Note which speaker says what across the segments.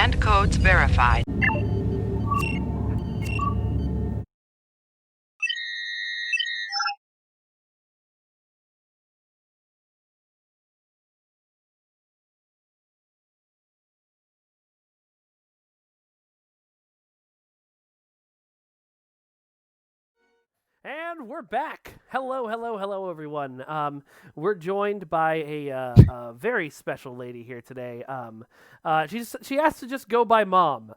Speaker 1: Command codes verified.
Speaker 2: And we're back. Hello, everyone. We're joined by a very special lady here today. She has to just go by Mom.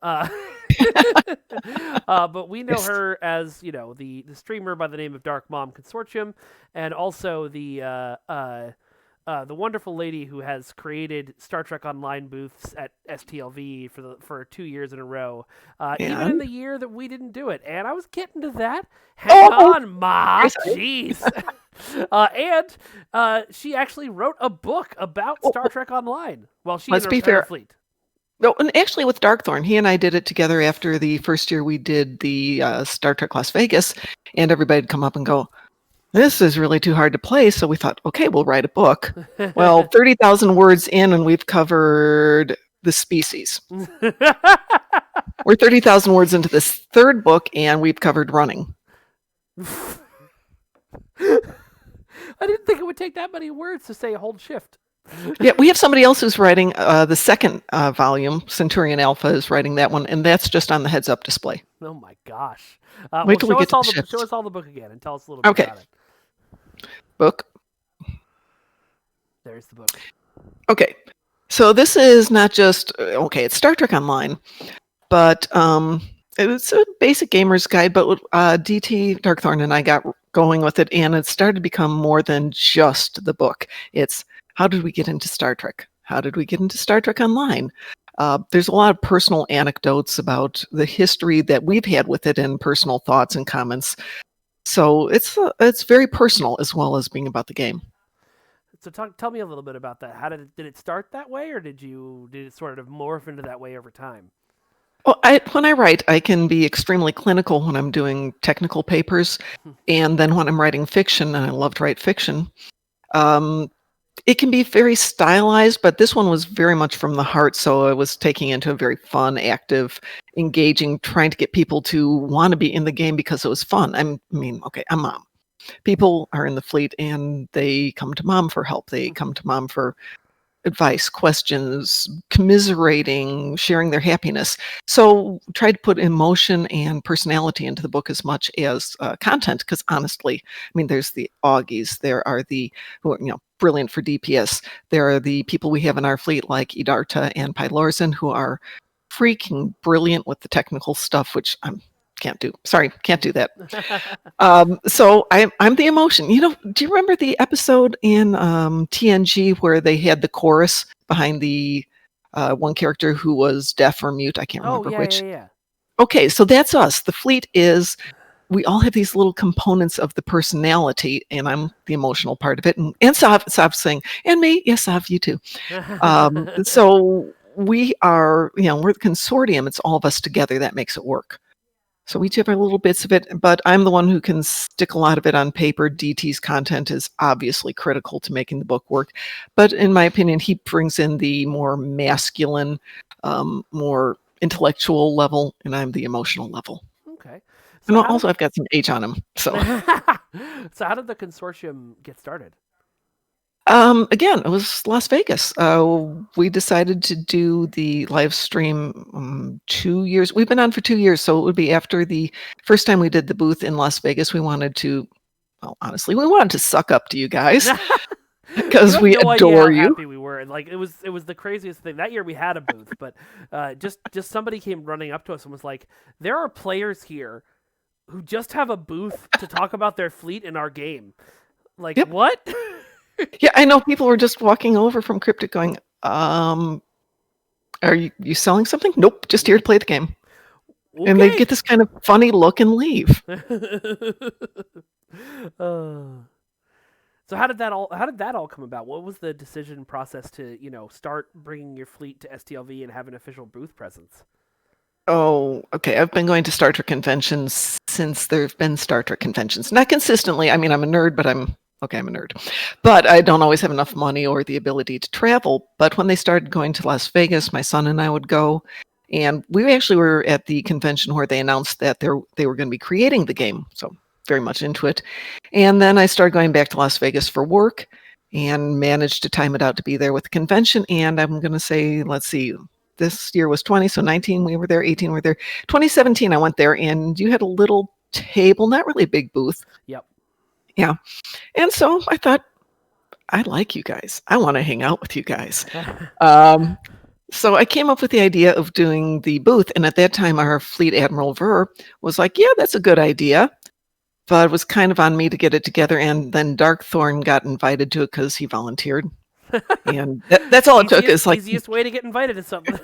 Speaker 2: But we know her as the streamer by the name of Darkmom Consortium, and also the wonderful lady who has created Star Trek Online booths at STLV for 2 years in a row, even in the year that we didn't do it. And I was getting to that. Hang on, Ma. Jeez. And she actually wrote a book about Star Trek Online. Well, she
Speaker 3: Let's be fair. Fleet. No, and actually with Darkthorn, he and I did it together after the first year we did the Star Trek Las Vegas, and everybody'd come up and go, this is really too hard to play. So we thought, okay, we'll write a book. Well, 30,000 words in, and we've covered the species. We're 30,000 words into this third book, and we've covered running.
Speaker 2: I didn't think it would take that many words to say hold shift.
Speaker 3: Yeah, we have somebody else who's writing the second volume. Centurion Alpha is writing that one, and that's just on the heads-up display.
Speaker 2: Oh my gosh!
Speaker 3: Wait till we get to
Speaker 2: show us all the book again and tell us a little bit about it.
Speaker 3: Book.
Speaker 2: There's the book.
Speaker 3: Okay, so this is not just it's Star Trek Online, but it's a basic gamer's guide. But DT Darkthorn and I got going with it, and it started to become more than just the book. It's how did we get into Star Trek? How did we get into Star Trek Online? There's a lot of personal anecdotes about the history that we've had with it and personal thoughts and comments. So it's very personal as well as being about the game.
Speaker 2: So tell me a little bit about that. How did it start that way, or did it sort of morph into that way over time?
Speaker 3: Well, when I write, I can be extremely clinical when I'm doing technical papers, and then when I'm writing fiction, and I love to write fiction, it can be very stylized, but this one was very much from the heart, so I was taking into a very fun, active, engaging, trying to get people to want to be in the game because it was fun. I'm Mom. People are in the fleet, and they come to Mom for help. They come to Mom for advice, questions, commiserating, sharing their happiness. So try to put emotion and personality into the book as much as content, because honestly, there's the Augies, there are the who are, brilliant for DPS. There are the people we have in our fleet like Idarta and Pylorzen who are freaking brilliant with the technical stuff, which can't do. Sorry, can't do that. So I'm the emotion. Do you remember the episode in TNG where they had the chorus behind the one character who was deaf or mute? I can't remember which.
Speaker 2: Yeah.
Speaker 3: Okay, so that's us. The fleet is, we all have these little components of the personality, and I'm the emotional part of it. And Sav's saying, and me, yes, Sav, you too. So we are, we're the consortium. It's all of us together that makes it work. So we each have our little bits of it, but I'm the one who can stick a lot of it on paper. DT's content is obviously critical to making the book work. But in my opinion, he brings in the more masculine, more intellectual level, and I'm the emotional level.
Speaker 2: Okay.
Speaker 3: So and also I've got some H on him. So
Speaker 2: So how did the consortium get started?
Speaker 3: Again, it was Las Vegas. We decided to do the live stream 2 years. We've been on for 2 years, so it would be after the first time we did the booth in Las Vegas. We wanted to, honestly, we wanted to suck up to you guys because we adore you.
Speaker 2: Happy we were, and it was the craziest thing. That year we had a booth, but just somebody came running up to us and was like, "There are players here who just have a booth to talk about their fleet in our game."
Speaker 3: Yep.
Speaker 2: What?
Speaker 3: Yeah, I know people were just walking over from Cryptic going, are you selling something? Nope, just here to play the game. Okay. And they'd get this kind of funny look and leave.
Speaker 2: So how did that all come about? What was the decision process to, start bringing your fleet to STLV and have an official booth presence?
Speaker 3: Oh, okay. I've been going to Star Trek conventions since there have been Star Trek conventions. Not consistently. I'm a nerd, but I'm a nerd. But I don't always have enough money or the ability to travel. But when they started going to Las Vegas, my son and I would go. And we actually were at the convention where they announced that they were going to be creating the game. So very much into it. And then I started going back to Las Vegas for work and managed to time it out to be there with the convention. And I'm going to say, let's see, this year was 20, so 19 we were there, 18 we were there. 2017 I went there, and you had a little table, not really a big booth.
Speaker 2: Yep.
Speaker 3: Yeah. And so I thought, I like you guys. I want to hang out with you guys. So I came up with the idea of doing the booth, and at that time our Fleet Admiral Ver was like, yeah, that's a good idea. But it was kind of on me to get it together, and then Darkthorn got invited to it because he volunteered. And that's all it took. Is like
Speaker 2: easiest way to get invited to something.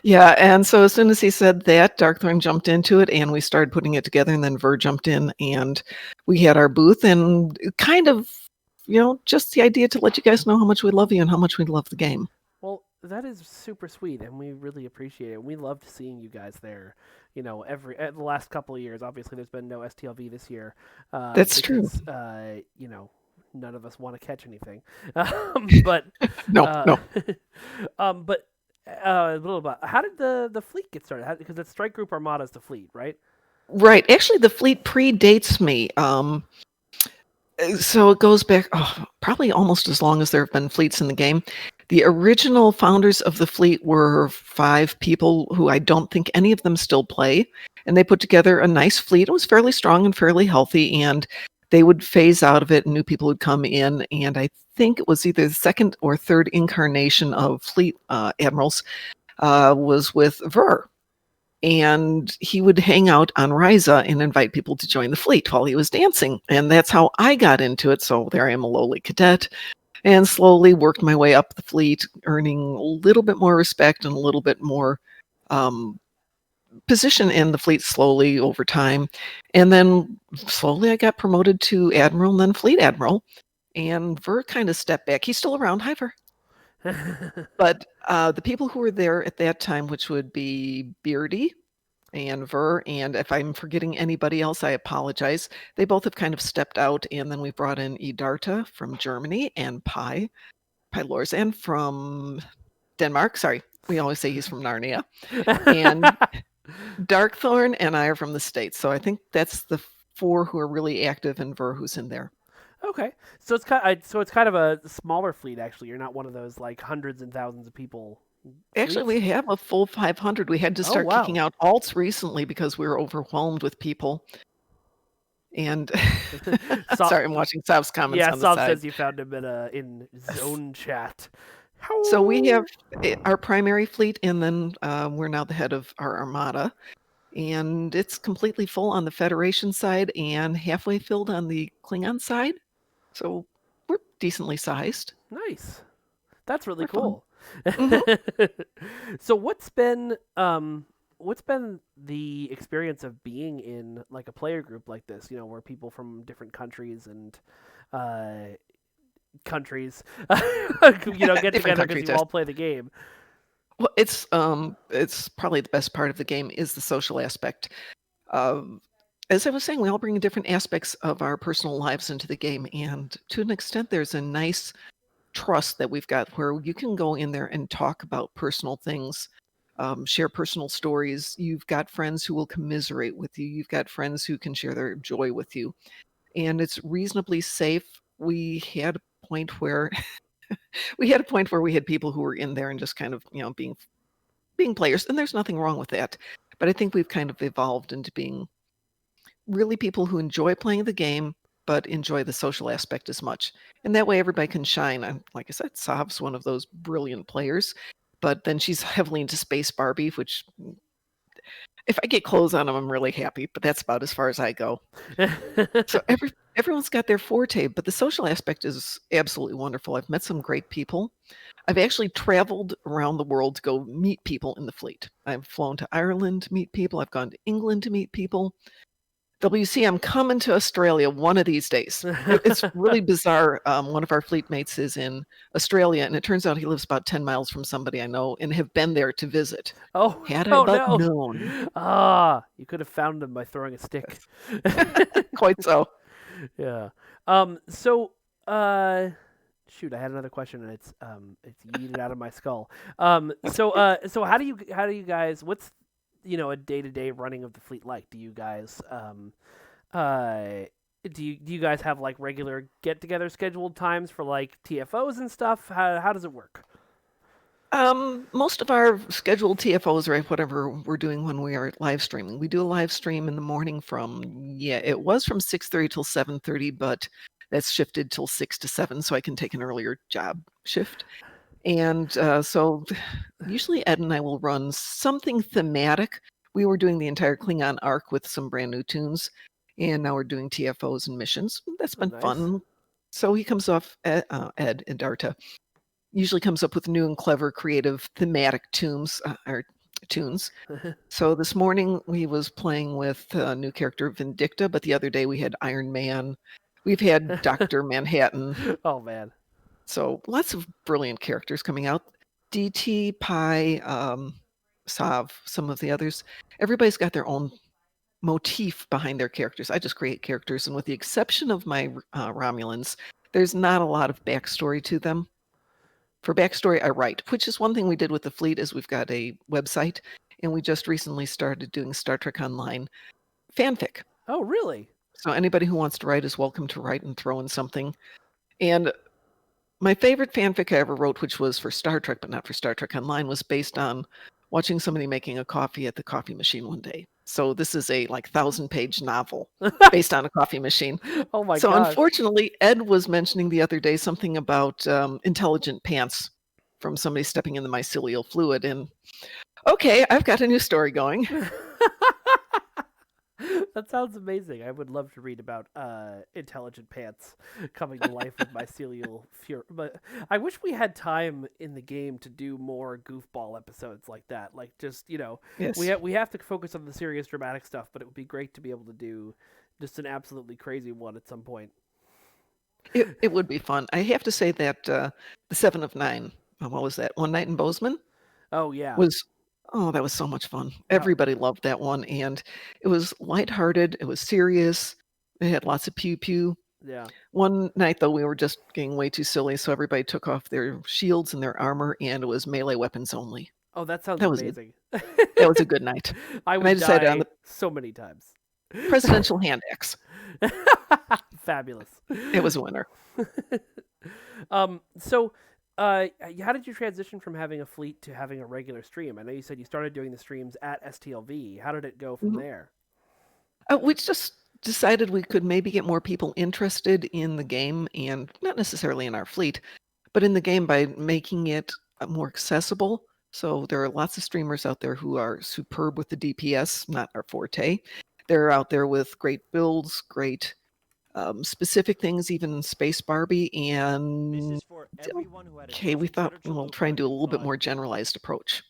Speaker 3: Yeah, and so as soon as he said that, Darkthorn jumped into it, and we started putting it together, and then Ver jumped in, and we had our booth, and kind of, just the idea to let you guys know how much we love you and how much we love the game.
Speaker 2: Well, that is super sweet, and we really appreciate it. We loved seeing you guys there. The last couple of years. Obviously, there's been no STLV this year.
Speaker 3: That's true.
Speaker 2: None of us want to catch anything. But
Speaker 3: no.
Speaker 2: But a little about how did the fleet get started? Because it's Strike Group Armada is the fleet, right?
Speaker 3: Right. Actually, the fleet predates me. So it goes back probably almost as long as there have been fleets in the game. The original founders of the fleet were 5 people who I don't think any of them still play. And they put together a nice fleet. It was fairly strong and fairly healthy. And they would phase out of it and new people would come in. And I think it was either the second or third incarnation of fleet admirals was with Ver. And he would hang out on Ryza and invite people to join the fleet while he was dancing. And that's how I got into it. So there I am, a lowly cadet, and slowly worked my way up the fleet, earning a little bit more respect and a little bit more position in the fleet slowly over time. And then slowly I got promoted to Admiral and then Fleet Admiral. And Ver kind of stepped back. He's still around. Hi, Ver. But the people who were there at that time, which would be Beardy and Ver, and if I'm forgetting anybody else, I apologize. They both have kind of stepped out, and then we brought in Idarta from Germany and Lorzan from Denmark. Sorry, we always say he's from Narnia. And Darkthorn and I are from the States, so I think that's the 4 who are really active, and Ver who's in there.
Speaker 2: Okay, so it's kind of a smaller fleet. Actually, you're not one of those like hundreds and thousands of people.
Speaker 3: Actually, we have a full 500. We had to start kicking out alts recently because we were overwhelmed with people. And sorry, I'm watching Sav's comments on the side.
Speaker 2: Yeah, Sav says you found him in zone chat.
Speaker 3: So we have our primary fleet, and then we're now the head of our armada. And it's completely full on the Federation side and halfway filled on the Klingon side. So we're decently sized.
Speaker 2: Nice. That's really cool. Mm-hmm. So what's been the experience of being in like a player group like this, where people from different countries and get together because you all play the game?
Speaker 3: Well, it's probably the best part of the game is the social aspect. As I was saying, we all bring different aspects of our personal lives into the game, and to an extent, there's a nice trust that we've got where you can go in there and talk about personal things, share personal stories. You've got friends who will commiserate with you. You've got friends who can share their joy with you, and it's reasonably safe. We had a point where we had people who were in there and just kind of being players, and there's nothing wrong with that. But I think we've kind of evolved into being really people who enjoy playing the game, but enjoy the social aspect as much. And that way everybody can shine. And like I said, Sav's one of those brilliant players, but then she's heavily into Space Barbie, which if I get clothes on them, I'm really happy, but that's about as far as I go. So everyone's got their forte, but the social aspect is absolutely wonderful. I've met some great people. I've actually traveled around the world to go meet people in the fleet. I've flown to Ireland to meet people. I've gone to England to meet people. WC, I'm coming to Australia one of these days. It's really bizarre. One of our fleet mates is in Australia, and it turns out he lives about 10 miles from somebody I know and have been there to visit.
Speaker 2: Oh,
Speaker 3: had I but known.
Speaker 2: You could have found him by throwing a stick.
Speaker 3: Quite so.
Speaker 2: Yeah. Shoot, I had another question and it's yeeted out of my skull.
Speaker 3: That's
Speaker 2: So how do you guys? What's a day to day running of the fleet like? Do you guys uh do you guys have like regular get together scheduled times for like TFOs and stuff? How does it work?
Speaker 3: Most of our scheduled TFOs are whatever we're doing when we are live streaming. We do a live stream in the morning it was from 6:30 till 7:30, but that's shifted till 6 to 7, so I can take an earlier job shift. And so usually Ed and I will run something thematic. We were doing the entire Klingon arc with some brand new tunes, and now we're doing TFOs and missions. That's
Speaker 2: Oh,
Speaker 3: been
Speaker 2: nice.
Speaker 3: fun. So he comes off, Ed and Darta usually comes up with new and clever, creative, thematic tunes. So this morning we was playing with a new character Vindicta, but the other day we had Iron Man. We've had Dr. Manhattan.
Speaker 2: Oh man.
Speaker 3: So lots of brilliant characters coming out. DT, Pi, Sav, some of the others. Everybody's got their own motif behind their characters. I just create characters, and with the exception of my Romulans, there's not a lot of backstory to them. For backstory, I write, which is one thing we did with the fleet is we've got a website, and we just recently started doing Star Trek Online fanfic.
Speaker 2: Oh really?
Speaker 3: So anybody who wants to write is welcome to write and throw in something. And my favorite fanfic I ever wrote, which was for Star Trek, but not for Star Trek Online, was based on watching somebody making a coffee at the coffee machine one day. So this is a 1,000-page novel based on a coffee machine.
Speaker 2: Oh my
Speaker 3: So
Speaker 2: gosh.
Speaker 3: unfortunately, Ed was mentioning the other day something about intelligent pants from somebody stepping in the mycelial fluid. And okay, I've got a new story going.
Speaker 2: That sounds amazing. I would love to read about intelligent pants coming to life with mycelial fury. But I wish we had time in the game to do more goofball episodes like that. Like just
Speaker 3: Yes,
Speaker 2: we have to focus on the serious dramatic stuff, but it would be great to be able to do just an absolutely crazy one at some point.
Speaker 3: it would be fun. I have to say that the 7 of 9, what was that? One Night in Bozeman
Speaker 2: Oh yeah.
Speaker 3: was, oh, that was so much fun.
Speaker 2: How,
Speaker 3: Everybody loved that one. And it was lighthearted, it was serious, it had lots of pew pew.
Speaker 2: yeah.
Speaker 3: One night, though, we were just getting way too silly, so everybody took off their shields and their armor, and it was melee weapons only.
Speaker 2: Oh, that sounds
Speaker 3: That was it.
Speaker 2: amazing.
Speaker 3: That was a good night.
Speaker 2: I
Speaker 3: And I
Speaker 2: would
Speaker 3: decided on
Speaker 2: die
Speaker 3: the
Speaker 2: so many times.
Speaker 3: presidential hand axe.
Speaker 2: Fabulous.
Speaker 3: It was a winner.
Speaker 2: So, how did you transition from having a fleet to having a regular stream? I know you said you started doing the streams at STLV. How did it go from
Speaker 3: Mhm.
Speaker 2: there?
Speaker 3: We just decided we could maybe get more people interested in the game, and not necessarily in our fleet, but in the game by making it more accessible. So there are lots of streamers out there who are superb with the DPS, not our forte. They're out there with great builds, great specific things, even Space Barbie.
Speaker 1: This
Speaker 3: And
Speaker 1: is for everyone who had a
Speaker 3: okay, we thought
Speaker 1: spiritual
Speaker 3: we'll try and do a little bit more
Speaker 1: fun.
Speaker 3: generalized approach.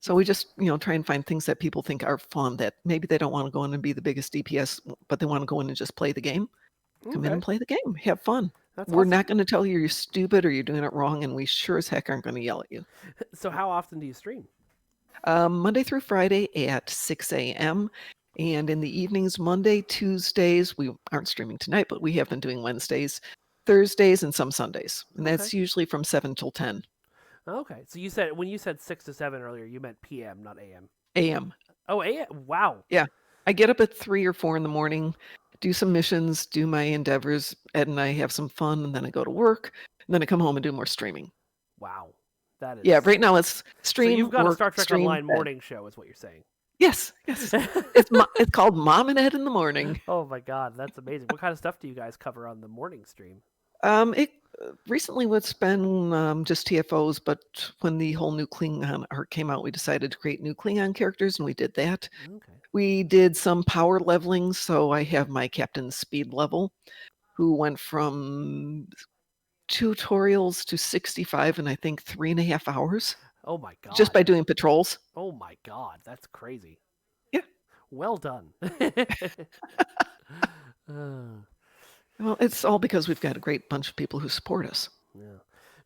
Speaker 3: So we just, try and find things that people think are fun that maybe they don't want to go in and be the biggest DPS, but they want to go in and just play the game. Come in
Speaker 2: Okay,
Speaker 3: and play the game. Have fun.
Speaker 2: that's
Speaker 3: We're
Speaker 2: awesome.
Speaker 3: not going to tell you you're stupid or you're doing it wrong, and we sure as heck aren't going to yell at you.
Speaker 2: So, how often do you stream?
Speaker 3: Monday through Friday at 6 a.m. And in the evenings, Monday, Tuesdays, we aren't streaming tonight, but we have been doing Wednesdays, Thursdays, and some Sundays. And
Speaker 2: Okay.
Speaker 3: that's usually from 7 till 10
Speaker 2: Okay. So you said when you said 6 to 7 earlier, you meant PM, not AM.
Speaker 3: a.m.
Speaker 2: Oh, AM. Wow.
Speaker 3: Yeah. I get up at 3 or 4 in the morning, do some missions, do my endeavors. Ed and I have some fun, and then I go to work. And then I come home and do more streaming.
Speaker 2: Wow. That
Speaker 3: Yeah,
Speaker 2: is.
Speaker 3: right now it's
Speaker 2: So you've
Speaker 3: stream,
Speaker 2: got a
Speaker 3: work,
Speaker 2: Star Trek
Speaker 3: stream,
Speaker 2: Online
Speaker 3: bed.
Speaker 2: morning show, is what you're saying.
Speaker 3: Yes, yes. It's called Mom and Ed in the Morning.
Speaker 2: Oh my God, that's amazing. What kind of stuff do you guys cover on the morning stream?
Speaker 3: It recently what's been just TFOs, but when the whole new Klingon art came out, we decided to create new Klingon characters, and we did that.
Speaker 2: Okay.
Speaker 3: We did some power leveling, so I have my captain's speed level, who went from tutorials to 65 in I think 3.5 hours
Speaker 2: Oh my
Speaker 3: just
Speaker 2: God.
Speaker 3: by doing patrols.
Speaker 2: Oh my God, that's crazy.
Speaker 3: Yeah.
Speaker 2: Well done. Uh,
Speaker 3: Well, it's all because we've got a great bunch of people who support us.
Speaker 2: yeah.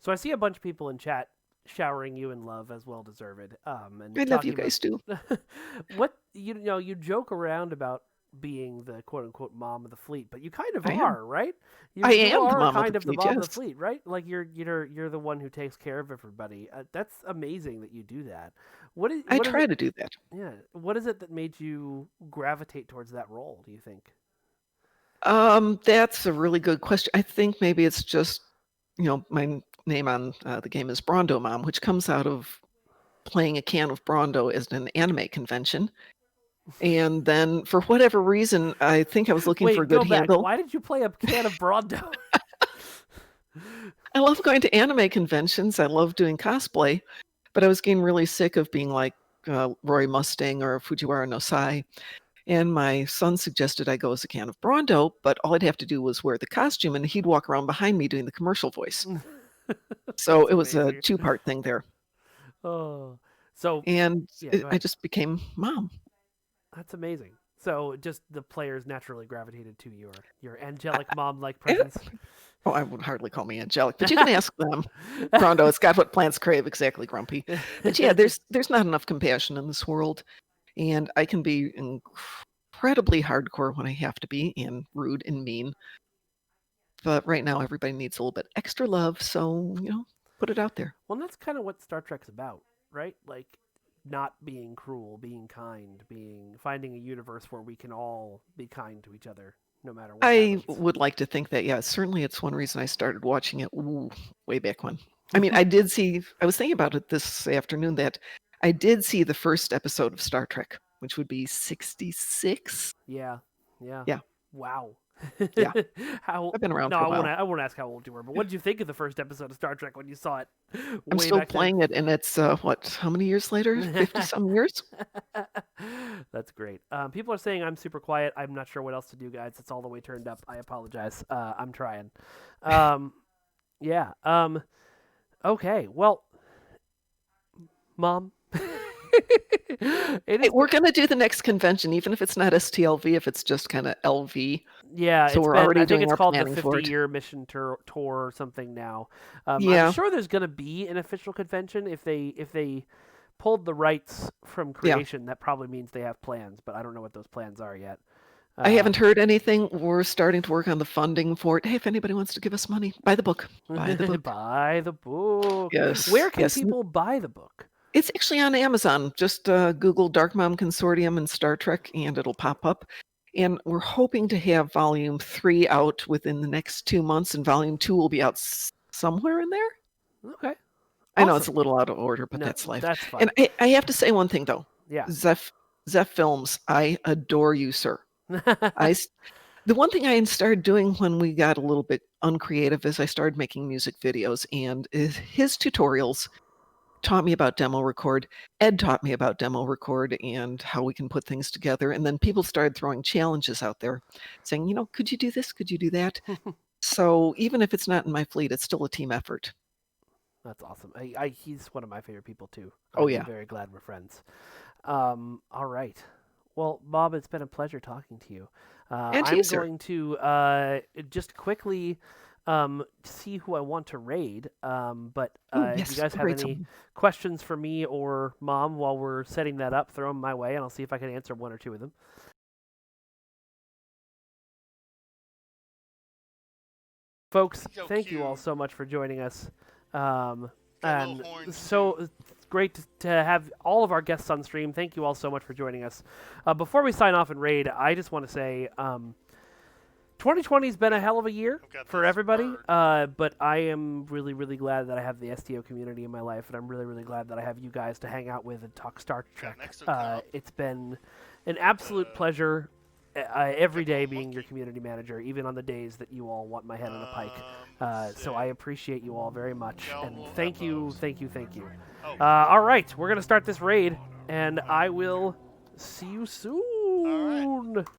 Speaker 2: So I see a bunch of people in chat showering you in love as well deserved. And
Speaker 3: I love you
Speaker 2: talking about
Speaker 3: guys too.
Speaker 2: what you joke around about being the quote unquote mom of the fleet, but you kind of
Speaker 3: I am.
Speaker 2: are, right? You,
Speaker 3: I
Speaker 2: you
Speaker 3: am the
Speaker 2: are
Speaker 3: mom
Speaker 2: kind
Speaker 3: of
Speaker 2: of
Speaker 3: the
Speaker 2: the
Speaker 3: fleet,
Speaker 2: mom of the
Speaker 3: yes.
Speaker 2: fleet, right? Like you're the one who takes care of everybody. That's amazing that you do that.
Speaker 3: I
Speaker 2: What is
Speaker 3: try
Speaker 2: it?
Speaker 3: to do that.
Speaker 2: Yeah, what is it that made you gravitate towards that role? Do you think?
Speaker 3: That's a really good question. I think maybe it's just, my name on the game is Brondo Mom, which comes out of playing a can of Brondo as an anime convention. And then for whatever reason, I think I was looking for a
Speaker 2: Wait,
Speaker 3: good
Speaker 2: go back.
Speaker 3: handle.
Speaker 2: Why did you play a can of Brondo?
Speaker 3: I love going to anime conventions. I love doing cosplay, but I was getting really sick of being like Roy Mustang or Fujiwara no Sai. And my son suggested I go as a can of Brondo, but all I'd have to do was wear the costume and he'd walk around behind me doing the commercial voice. So
Speaker 2: That's
Speaker 3: it was a
Speaker 2: amazing.
Speaker 3: two-part thing there.
Speaker 2: Oh, so
Speaker 3: And
Speaker 2: yeah, go
Speaker 3: I
Speaker 2: ahead.
Speaker 3: just became mom.
Speaker 2: That's amazing. So just the players naturally gravitated to your angelic mom-like
Speaker 3: I,
Speaker 2: presence.
Speaker 3: oh, I would hardly call me angelic, but you can ask them. Brondo, it's got what plants crave, exactly, Grumpy. But yeah, there's not enough compassion in this world, and I can be incredibly hardcore when I have to be, and rude and mean. But right now, everybody needs a little bit extra love, so put it out there.
Speaker 2: Well, that's kind of what Star Trek's about, right? Like not being cruel, being kind, being finding a universe where we can all be kind to each other, no matter what
Speaker 3: I
Speaker 2: happens.
Speaker 3: would like to think that, yeah, certainly it's one reason I started watching it way back when. I mean, I was thinking about it this afternoon that I did see the first episode of Star Trek, which would be 66.
Speaker 2: Yeah, yeah.
Speaker 3: Yeah,
Speaker 2: Wow.
Speaker 3: yeah.
Speaker 2: How?
Speaker 3: I've been around
Speaker 2: No,
Speaker 3: for a
Speaker 2: I won't.
Speaker 3: while.
Speaker 2: I won't ask how old you were. But what did you think of the first episode of Star Trek when you saw it
Speaker 3: I'm
Speaker 2: way
Speaker 3: still
Speaker 2: back then?
Speaker 3: playing it, and it's how many years later? 50 some years?
Speaker 2: That's great. People are saying I'm super quiet. I'm not sure what else to do, guys. It's all the way turned up. I apologize. I'm trying. Yeah. Okay. Well, Mom.
Speaker 3: Hey, we're going to do the next convention, even if it's not STLV, if it's just kind of LV.
Speaker 2: Yeah,
Speaker 3: So
Speaker 2: it's
Speaker 3: we're
Speaker 2: been.
Speaker 3: already
Speaker 2: I think
Speaker 3: doing
Speaker 2: it's
Speaker 3: our
Speaker 2: called the
Speaker 3: planning for it.
Speaker 2: 50-year mission tour or something now. I'm
Speaker 3: Yeah.
Speaker 2: sure there's going to be an official convention if they pulled the rights from creation. That probably means they have plans, but I don't know what those plans are yet.
Speaker 3: I haven't heard anything. We're starting to work on the funding for it. Hey, if anybody wants to give us money, buy the book. Buy the book.
Speaker 2: Buy the book.
Speaker 3: Yes.
Speaker 2: Where can
Speaker 3: yes.
Speaker 2: people buy the book?
Speaker 3: It's actually on Amazon. Just Google Darkmom Consortium and Star Trek, and it'll pop up. And we're hoping to have Volume 3 out within the next 2 months, and Volume 2 will be out somewhere in there.
Speaker 2: Okay.
Speaker 3: I know it's a
Speaker 2: Awesome.
Speaker 3: little out of order, but
Speaker 2: No,
Speaker 3: that's life.
Speaker 2: that's fine.
Speaker 3: And I have to say one thing, though.
Speaker 2: Yeah.
Speaker 3: Zeph Films, I adore you, sir. The one thing I started doing when we got a little bit uncreative is I started making music videos, and his tutorials taught me about demo record. Ed taught me about demo record and how we can put things together. And then people started throwing challenges out there saying, could you do this? Could you do that? So even if it's not in my fleet, it's still a team effort.
Speaker 2: That's awesome. He's one of my favorite people too.
Speaker 3: Oh, yeah.
Speaker 2: I'm very glad we're friends. All right. Well, Bob, it's been a pleasure talking to you.
Speaker 3: And
Speaker 2: I'm
Speaker 3: you, sir.
Speaker 2: going to just quickly see who I want to raid. But if you guys have any questions for me or Mom while we're setting that up, throw them my way, and I'll see if I can answer one or two of them. Folks, thank you all so much for joining us. And so great to have all of our guests on stream. Thank you all so much for joining us. Before we sign off and raid, I just want to say 2020 has been a hell of a year for everybody, but I am really, really glad that I have the STO community in my life, and I'm really, really glad that I have you guys to hang out with and talk Star Trek. It's been an absolute pleasure every day being your community manager, even on the days that you all want my head on a pike. So I appreciate you all very much, and thank you, thank you, thank you. All right, we're going to start this raid, and I will see you soon.